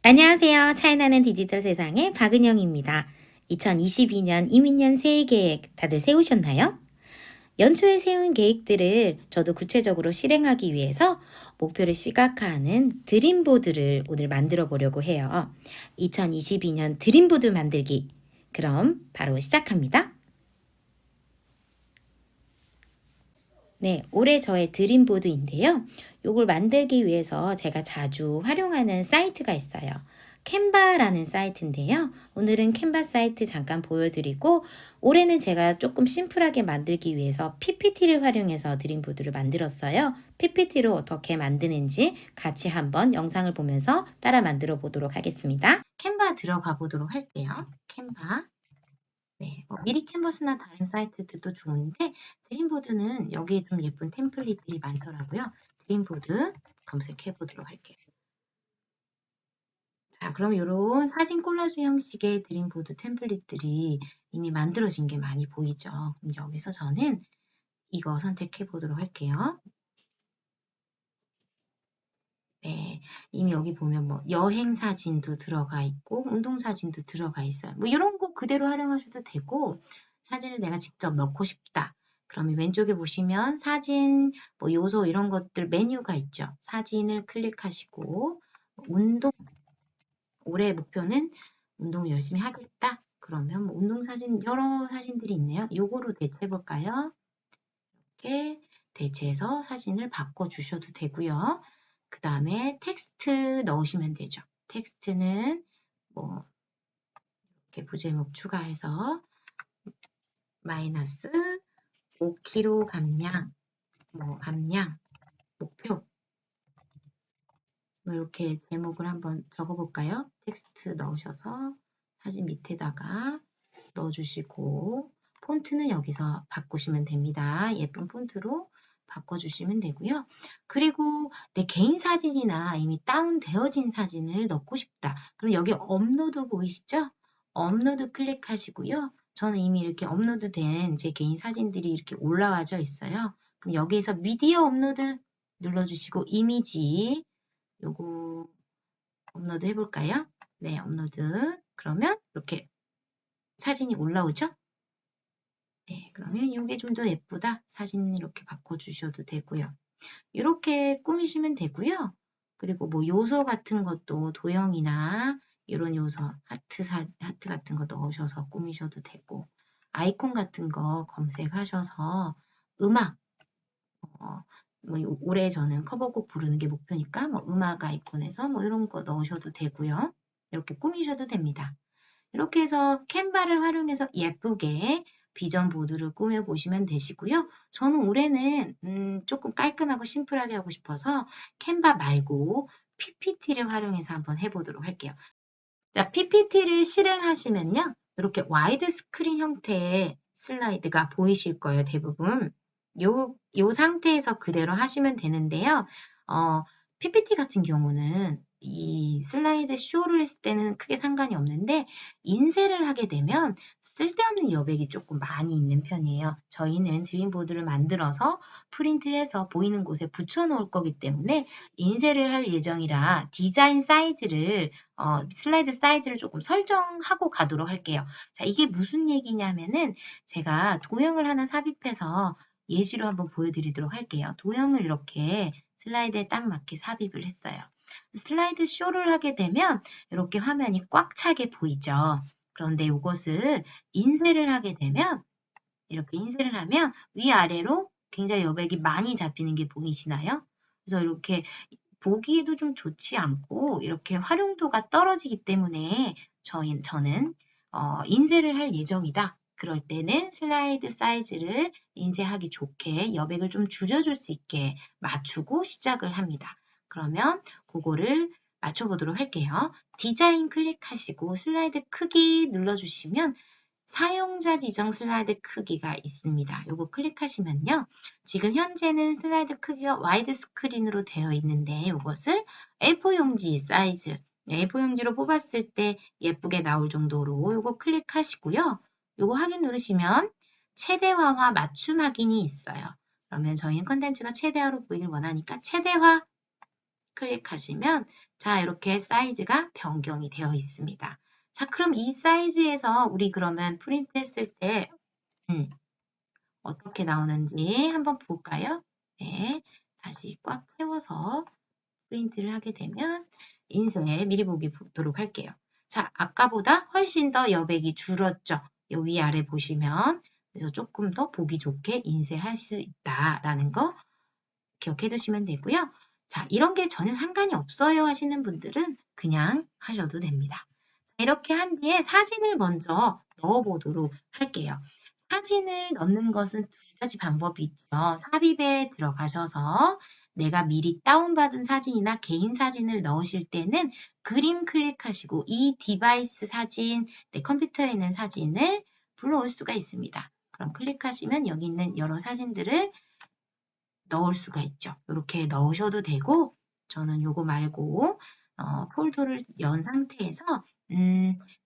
안녕하세요. 차이나는 디지털 세상의 박은영입니다. 2022년 이민년 새해 계획 다들 세우셨나요? 연초에 세운 계획들을 저도 구체적으로 실행하기 위해서 목표를 시각화하는 드림보드를 오늘 만들어 보려고 해요. 2022년 드림보드 만들기. 그럼 바로 시작합니다. 네, 올해 저의 드림보드인데요. 요걸 만들기 위해서 제가 자주 활용하는 사이트가 있어요. 캔바라는 사이트인데요. 오늘은 캔바 사이트 잠깐 보여드리고, 올해는 제가 조금 심플하게 만들기 위해서 PPT를 활용해서 드림보드를 만들었어요. PPT로 어떻게 만드는지 같이 한번 영상을 보면서 따라 만들어 보도록 하겠습니다. 캔바 들어가 보도록 할게요. 캔바. 네, 미리 캔버스나 다른 사이트들도 좋은데 드림보드는 여기에 좀 예쁜 템플릿들이 많더라고요. 드림보드 검색해 보도록 할게요. 자, 그럼 이런 사진 콜라주 형식의 드림보드 템플릿들이 이미 만들어진 게 많이 보이죠. 그럼 여기서 저는 이거 선택해 보도록 할게요. 네, 이미 여기 보면 뭐 여행 사진도 들어가 있고 운동 사진도 들어가 있어요. 뭐 이런 거 그대로 활용하셔도 되고 사진을 내가 직접 넣고 싶다. 그러면 왼쪽에 보시면 사진, 뭐 요소 이런 것들 메뉴가 있죠. 사진을 클릭하시고 운동, 올해 목표는 운동 열심히 하겠다. 그러면 뭐 운동 사진 여러 사진들이 있네요. 요거로 대체해 볼까요? 이렇게 대체해서 사진을 바꿔주셔도 되고요. 그 다음에 텍스트 넣으시면 되죠. 텍스트는 뭐 이렇게 부제목 추가해서 마이너스 5kg 감량, 뭐 감량, 목표 뭐 이렇게 제목을 한번 적어볼까요? 텍스트 넣으셔서 사진 밑에다가 넣어주시고 폰트는 여기서 바꾸시면 됩니다. 예쁜 폰트로 바꿔주시면 되고요. 그리고 내 개인 사진이나 이미 다운되어진 사진을 넣고 싶다. 그럼 여기 업로드 보이시죠? 업로드 클릭하시고요. 저는 이미 이렇게 업로드된 제 개인 사진들이 이렇게 올라와져 있어요. 그럼 여기에서 미디어 업로드 눌러주시고 이미지 요거 업로드 해볼까요? 네, 업로드. 그러면 이렇게 사진이 올라오죠? 네, 그러면 이게 좀 더 예쁘다. 사진 이렇게 바꿔주셔도 되고요. 이렇게 꾸미시면 되고요. 그리고 뭐 요소 같은 것도 도형이나 이런 요소, 하트 같은 거 넣으셔서 꾸미셔도 되고 아이콘 같은 거 검색하셔서 음악, 뭐 올해 저는 커버곡 부르는 게 목표니까 뭐 음악 아이콘에서 뭐 이런 거 넣으셔도 되고요. 이렇게 꾸미셔도 됩니다. 이렇게 해서 캔바를 활용해서 예쁘게 비전 보드를 꾸며보시면 되시고요. 저는 올해는 조금 깔끔하고 심플하게 하고 싶어서 캔바 말고 PPT를 활용해서 한번 해보도록 할게요. 자, PPT를 실행하시면요. 이렇게 와이드 스크린 형태의 슬라이드가 보이실 거예요, 대부분. 요 상태에서 그대로 하시면 되는데요. PPT 같은 경우는 이 슬라이드 쇼를 했을 때는 크게 상관이 없는데 인쇄를 하게 되면 쓸데없는 여백이 조금 많이 있는 편이에요. 저희는 드림보드를 만들어서 프린트해서 보이는 곳에 붙여 놓을 거기 때문에 인쇄를 할 예정이라 디자인 사이즈를 슬라이드 사이즈를 조금 설정하고 가도록 할게요. 자, 이게 무슨 얘기냐면은 제가 도형을 하나 삽입해서 예시로 한번 보여드리도록 할게요. 도형을 이렇게 슬라이드에 딱 맞게 삽입을 했어요. 슬라이드 쇼를 하게 되면 이렇게 화면이 꽉 차게 보이죠. 그런데 이것을 인쇄를 하게 되면 이렇게 인쇄를 하면 위아래로 굉장히 여백이 많이 잡히는 게 보이시나요? 그래서 이렇게 보기에도 좀 좋지 않고 이렇게 활용도가 떨어지기 때문에 저는 인쇄를 할 예정이다. 그럴 때는 슬라이드 사이즈를 인쇄하기 좋게 여백을 좀 줄여줄 수 있게 맞추고 시작을 합니다. 그러면 그거를 맞춰보도록 할게요. 디자인 클릭하시고 슬라이드 크기 눌러주시면 사용자 지정 슬라이드 크기가 있습니다. 이거 클릭하시면요. 지금 현재는 슬라이드 크기가 와이드 스크린으로 되어 있는데 이것을 A4 용지 사이즈, A4 용지로 뽑았을 때 예쁘게 나올 정도로 이거 클릭하시고요. 이거 확인 누르시면 최대화와 맞춤 확인이 있어요. 그러면 저희는 컨텐츠가 최대화로 보이길 원하니까 최대화 클릭하시면 자, 이렇게 사이즈가 변경이 되어 있습니다. 자, 그럼 이 사이즈에서 우리 그러면 프린트 했을 때 어떻게 나오는지 한번 볼까요? 네, 다시 꽉 채워서 프린트를 하게 되면 인쇄 미리 보기 보도록 할게요. 자, 아까보다 훨씬 더 여백이 줄었죠? 요 위아래 보시면 그래서 조금 더 보기 좋게 인쇄할 수 있다라는 거 기억해 두시면 되고요. 자, 이런 게 전혀 상관이 없어요 하시는 분들은 그냥 하셔도 됩니다. 이렇게 한 뒤에 사진을 먼저 넣어보도록 할게요. 사진을 넣는 것은 두 가지 방법이 있죠. 삽입에 들어가셔서 내가 미리 다운받은 사진이나 개인 사진을 넣으실 때는 그림 클릭하시고 이 디바이스 사진, 내 컴퓨터에 있는 사진을 불러올 수가 있습니다. 그럼 클릭하시면 여기 있는 여러 사진들을 넣을 수가 있죠. 이렇게 넣으셔도 되고 저는 요거 말고 폴더를 연 상태에서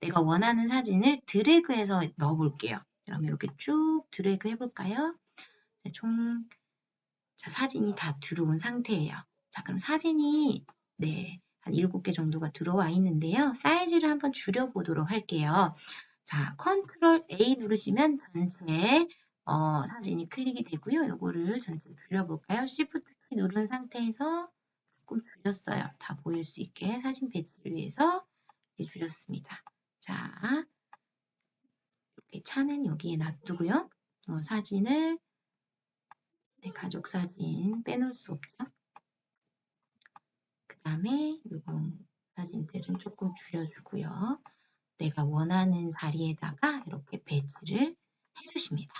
내가 원하는 사진을 드래그해서 넣어볼게요. 그럼 이렇게 쭉 드래그 해볼까요? 네, 자, 사진이 다 들어온 상태예요. 자, 그럼 사진이 한 7개 정도가 들어와 있는데요. 사이즈를 한번 줄여보도록 할게요. 자, 컨트롤 A 누르시면 전체 사진이 클릭이 되고요. 요거를 전체 줄여볼까요? Shift 키 누른 상태에서 조금 줄였어요. 다 보일 수 있게 사진 배치를 위해서 이렇게 줄였습니다. 자, 이렇게 차는 여기에 놔두고요. 사진을 가족 사진 빼놓을 수 없죠. 그 다음에 이런 사진들은 조금 줄여주고요. 내가 원하는 자리에다가 이렇게 배치를 해주십니다.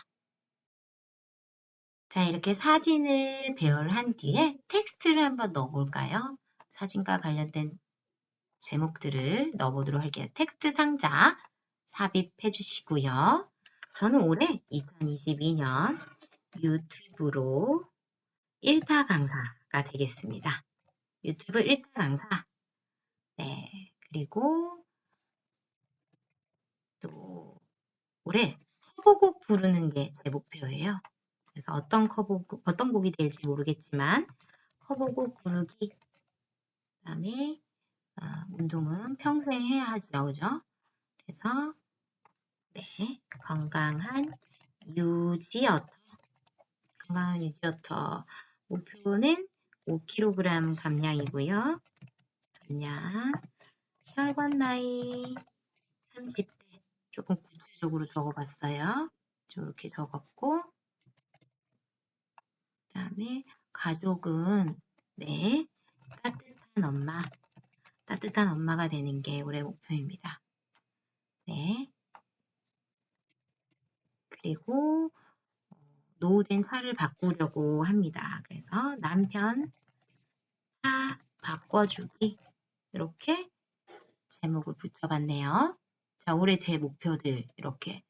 자, 이렇게 사진을 배열한 뒤에 텍스트를 한번 넣어볼까요? 사진과 관련된 제목들을 넣어보도록 할게요. 텍스트 상자 삽입해 주시고요. 저는 올해 2022년 유튜브로 1타 강사가 되겠습니다. 유튜브 1타 강사. 네, 그리고 또 올해 커버곡 부르는 게 제 목표예요. 그래서 어떤 곡이 될지 모르겠지만 커버곡 부르기 그다음에 운동은 평소에 해야 하죠, 그죠? 그래서 건강한 유지어터 목표는 5kg 감량이고요. 감량 혈관 나이 30대 조금 구체적으로 적어봤어요. 이렇게 적었고 그 다음에 가족은 따뜻한 엄마가 되는 게 올해 목표입니다. 네. 그리고 노후된 차를 바꾸려고 합니다. 그래서 남편 차 바꿔주기 이렇게 제목을 붙여봤네요. 자, 올해 제 목표들 이렇게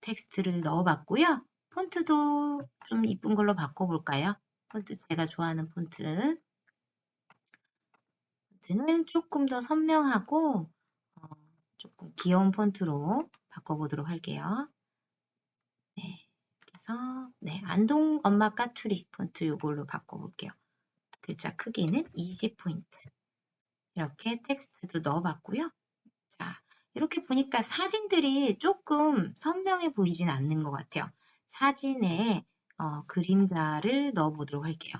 텍스트를 넣어봤고요. 폰트도 좀 이쁜 걸로 바꿔볼까요? 폰트 제가 좋아하는 폰트는 조금 더 선명하고 조금 귀여운 폰트로 바꿔보도록 할게요. 네, 그래서 안동 엄마 까투리 폰트 이걸로 바꿔볼게요. 글자 크기는 20포인트. 이렇게 텍스트도 넣어봤고요. 자, 이렇게 보니까 사진들이 조금 선명해 보이진 않는 것 같아요. 사진에 그림자를 넣어보도록 할게요.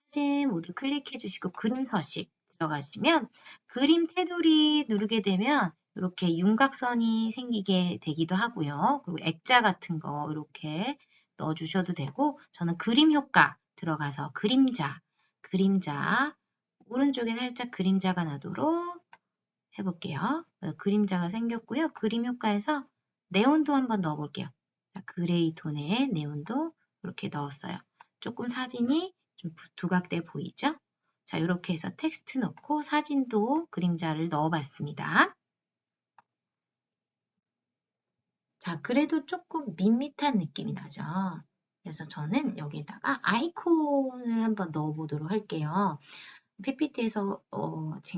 사진 모두 클릭해 주시고 그림 서식 들어가시면 그림 테두리 누르게 되면 이렇게 윤곽선이 생기게 되기도 하고요. 그리고 액자 같은 거 이렇게 넣어주셔도 되고 저는 그림 효과 들어가서 그림자 오른쪽에 살짝 그림자가 나도록 해볼게요. 그림자가 생겼고요. 그림 효과에서 네온도 한번 넣어볼게요. 자, 그레이 톤의 네온도 이렇게 넣었어요. 조금 사진이 좀 두각돼 보이죠? 자, 이렇게 해서 텍스트 넣고 사진도 그림자를 넣어봤습니다. 자, 그래도 조금 밋밋한 느낌이 나죠? 그래서 저는 여기에다가 아이콘을 한번 넣어보도록 할게요. PPT에서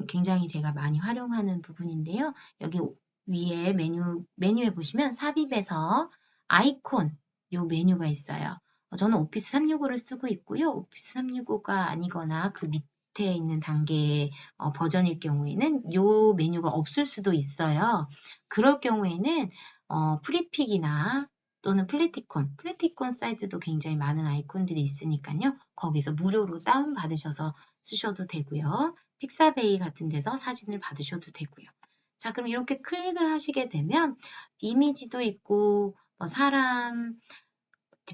굉장히 제가 많이 활용하는 부분인데요. 여기 위에 메뉴에 보시면 삽입에서 아이콘 요 메뉴가 있어요. 저는 오피스 365를 쓰고 있고요. 오피스 365가 아니거나 그 밑에 있는 단계의 버전일 경우에는 이 메뉴가 없을 수도 있어요. 그럴 경우에는 프리픽이나 또는 플래티콘 사이트도 굉장히 많은 아이콘들이 있으니까요. 거기서 무료로 다운받으셔서 쓰셔도 되고요. 픽사베이 같은 데서 사진을 받으셔도 되고요. 자, 그럼 이렇게 클릭을 하시게 되면 이미지도 있고 사람,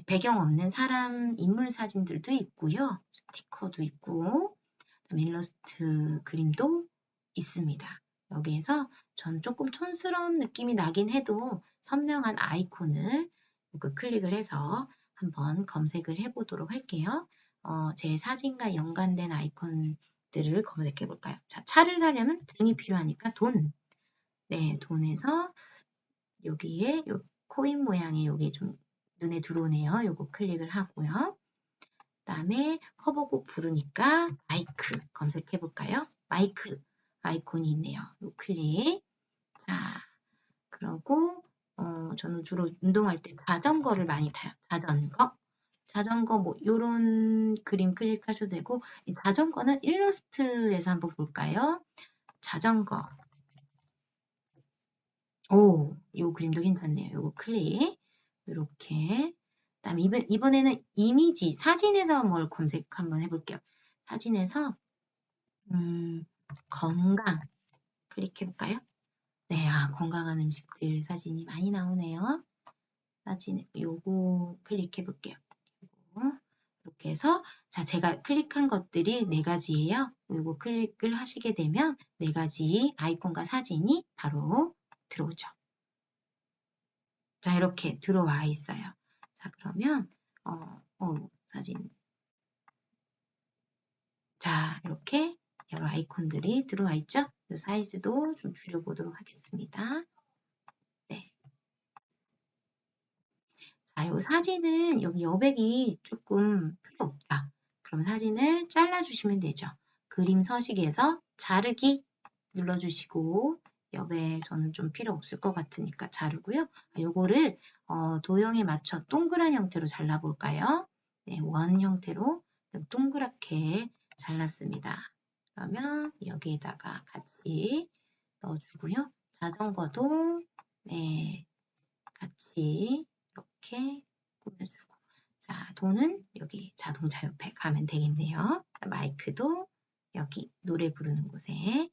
배경 없는 사람 인물 사진들도 있고요. 스티커도 있고 일러스트 그림도 있습니다. 여기에서 저는 조금 촌스러운 느낌이 나긴 해도 선명한 아이콘을 클릭을 해서 한번 검색을 해보도록 할게요. 제 사진과 연관된 아이콘들을 검색해 볼까요? 자, 차를 사려면 돈이 필요하니까 돈. 네, 돈에서 여기에 요 코인 모양의 요게 좀 눈에 들어오네요. 요거 클릭을 하고요. 그다음에 커버 꼭 부르니까 마이크 검색해 볼까요? 마이크 아이콘이 있네요. 요 클릭. 자, 그러고 저는 주로 운동할 때 자전거를 많이 타요. 자전거 뭐 요런 그림 클릭하셔도 되고 이 자전거는 일러스트에서 한번 볼까요? 자전거. 오, 요 그림도 괜찮네요. 요거 클릭. 이렇게. 그다음에 이번에는 이미지, 사진에서 뭘 검색 한번 해볼게요. 사진에서 건강 클릭해볼까요? 네, 건강한 음식들 사진이 많이 나오네요. 사진, 요거 클릭해볼게요. 요거. 이렇게 해서, 자, 제가 클릭한 것들이 4가지예요. 요거 클릭을 하시게 되면 4가지 아이콘과 사진이 바로 들어오죠. 자, 이렇게 들어와 있어요. 자, 그러면, 사진. 자, 이렇게 여러 아이콘들이 들어와 있죠? 이 사이즈도 좀 줄여보도록 하겠습니다. 네. 자, 이 사진은 여기 여백이 조금 필요 없다. 그럼 사진을 잘라주시면 되죠. 그림 서식에서 자르기 눌러주시고 여백 저는 좀 필요 없을 것 같으니까 자르고요. 요거를 도형에 맞춰 동그란 형태로 잘라볼까요? 네, 원 형태로 동그랗게 잘랐습니다. 그러면 여기에다가 같이 넣어주고요. 자전거도 네, 같이 이렇게 꾸며주고 자, 돈은 여기 자동차 옆에 가면 되겠네요. 마이크도 여기 노래 부르는 곳에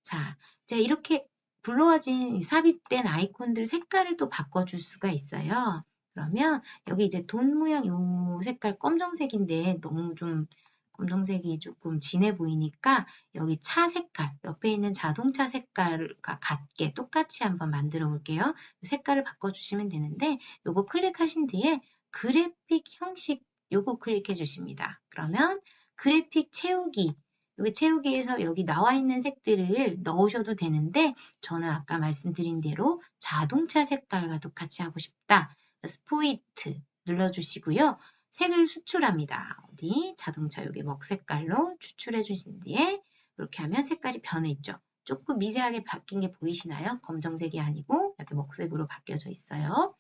자, 이제 이렇게 불러와진 삽입된 아이콘들 색깔을 또 바꿔줄 수가 있어요. 그러면 여기 이제 돈 모양 요 색깔 검정색인데 너무 좀 검정색이 조금 진해 보이니까 여기 차 색깔, 옆에 있는 자동차 색깔과 같게 똑같이 한번 만들어 볼게요. 색깔을 바꿔주시면 되는데 요거 클릭하신 뒤에 그래픽 형식 요거 클릭해 주십니다. 그러면 그래픽 채우기 여기 채우기에서 여기 나와 있는 색들을 넣으셔도 되는데 저는 아까 말씀드린 대로 자동차 색깔과 똑같이 하고 싶다. 스포이트 눌러주시고요. 색을 수출합니다. 어디? 자동차 여기 먹색깔로 추출해 주신 뒤에 이렇게 하면 색깔이 변해있죠. 조금 미세하게 바뀐 게 보이시나요? 검정색이 아니고 이렇게 먹색으로 바뀌어져 있어요.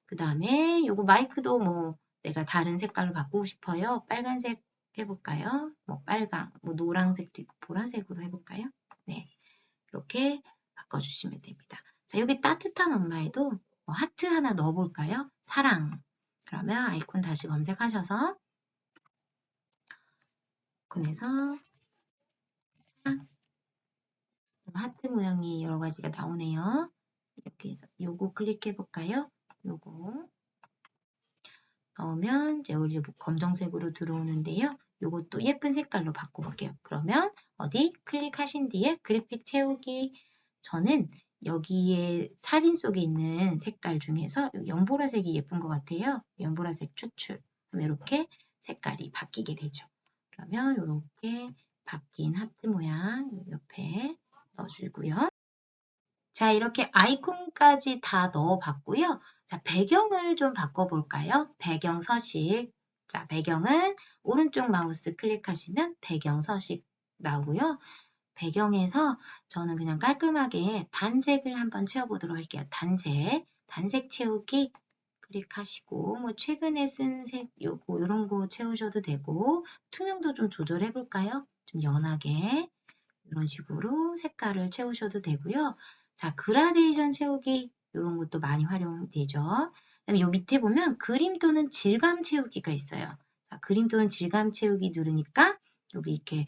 그 다음에 요거 마이크도 뭐 내가 다른 색깔로 바꾸고 싶어요. 빨간색 해볼까요? 뭐 빨강, 뭐 노란색도 있고 보라색으로 해볼까요? 네, 이렇게 바꿔주시면 됩니다. 자, 여기 따뜻한 엄마에도 하트 하나 넣어볼까요? 사랑. 그러면 아이콘 다시 검색하셔서 아이콘에서 하트 모양이 여러 가지가 나오네요. 이렇게 해서 요거 클릭해 볼까요? 요거 넣으면 이제 우리 검정색으로 들어오는데요. 요것도 예쁜 색깔로 바꿔볼게요. 그러면 어디 클릭하신 뒤에 그래픽 채우기 저는 여기에 사진 속에 있는 색깔 중에서 연보라색이 예쁜 것 같아요. 연보라색 추출 하면 이렇게 색깔이 바뀌게 되죠. 그러면 이렇게 바뀐 하트 모양 옆에 넣어주고요. 자, 이렇게 아이콘까지 다 넣어봤고요. 자, 배경을 좀 바꿔볼까요? 배경 서식. 자, 배경은 오른쪽 마우스 클릭하시면 배경 서식 나오고요. 배경에서 저는 그냥 깔끔하게 단색을 한번 채워보도록 할게요. 단색 채우기 클릭하시고 뭐 최근에 쓴 색 요런 거 채우셔도 되고 투명도 좀 조절해 볼까요? 좀 연하게 이런 식으로 색깔을 채우셔도 되고요. 자, 그라데이션 채우기 이런 것도 많이 활용되죠. 그다음에 요 밑에 보면 그림 또는 질감 채우기가 있어요. 자, 그림 또는 질감 채우기 누르니까 여기 이렇게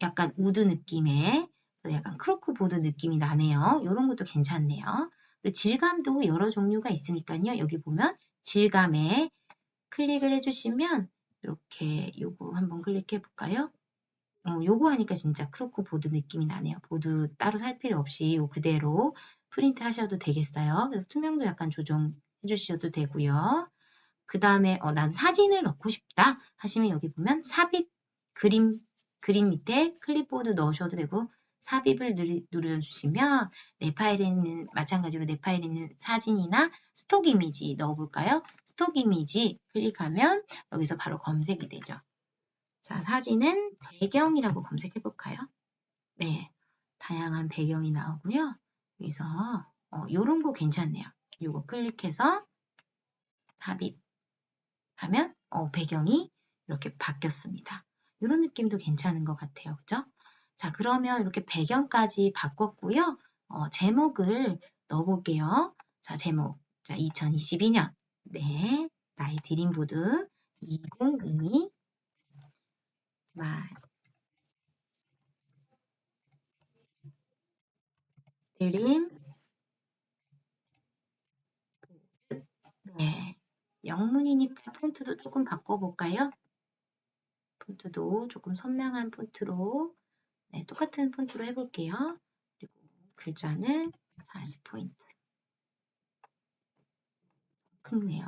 약간 우드 느낌의 약간 크로크보드 느낌이 나네요. 이런 것도 괜찮네요. 그리고 질감도 여러 종류가 있으니까요. 여기 보면 질감에 클릭을 해주시면 이렇게 요거 한번 클릭해 볼까요? 요거 하니까 진짜 크로크보드 느낌이 나네요. 보드 따로 살 필요 없이 요 그대로 프린트 하셔도 되겠어요. 그래서 투명도 약간 조정해 주셔도 되고요. 그 다음에 난 사진을 넣고 싶다 하시면 여기 보면 삽입 그림 밑에 클립보드 넣으셔도 되고 삽입을 누르주시면 내 파일에 있는 마찬가지로 내 파일에 있는 사진이나 스톡 이미지 넣어볼까요? 스톡 이미지 클릭하면 여기서 바로 검색이 되죠. 자, 사진은 배경이라고 검색해 볼까요? 네, 다양한 배경이 나오고요. 여기서 요런 거 괜찮네요. 요거 클릭해서 삽입하면 배경이 이렇게 바뀌었습니다. 이런 느낌도 괜찮은 것 같아요. 그죠? 자, 그러면 이렇게 배경까지 바꿨고요. 제목을 넣어볼게요. 자, 제목. 자, 2022년. 네, 나의 드림보드 2022 드림 네, 영문이니까 폰트도 조금 바꿔볼까요? 폰트도 조금 선명한 폰트로 네, 똑같은 폰트로 해볼게요. 그리고 글자는 40포인트 크네요.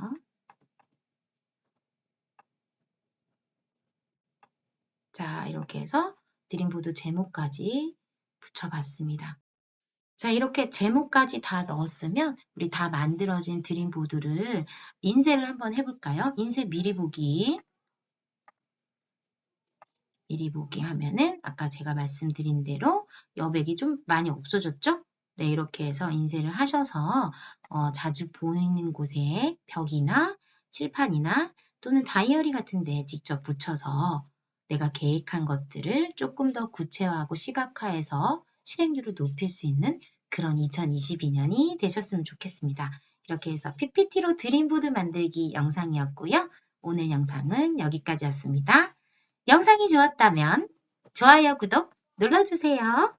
자, 이렇게 해서 드림보드 제목까지 붙여봤습니다. 자, 이렇게 제목까지 다 넣었으면 우리 다 만들어진 드림보드를 인쇄를 한번 해볼까요? 인쇄 미리 보기. 미리 보기 하면은 아까 제가 말씀드린 대로 여백이 좀 많이 없어졌죠? 네, 이렇게 해서 인쇄를 하셔서 자주 보이는 곳에 벽이나 칠판이나 또는 다이어리 같은 데 직접 붙여서 내가 계획한 것들을 조금 더 구체화하고 시각화해서 실행률을 높일 수 있는 그런 2022년이 되셨으면 좋겠습니다. 이렇게 해서 PPT로 드림보드 만들기 영상이었고요. 오늘 영상은 여기까지였습니다. 영상이 좋았다면 좋아요, 구독 눌러주세요.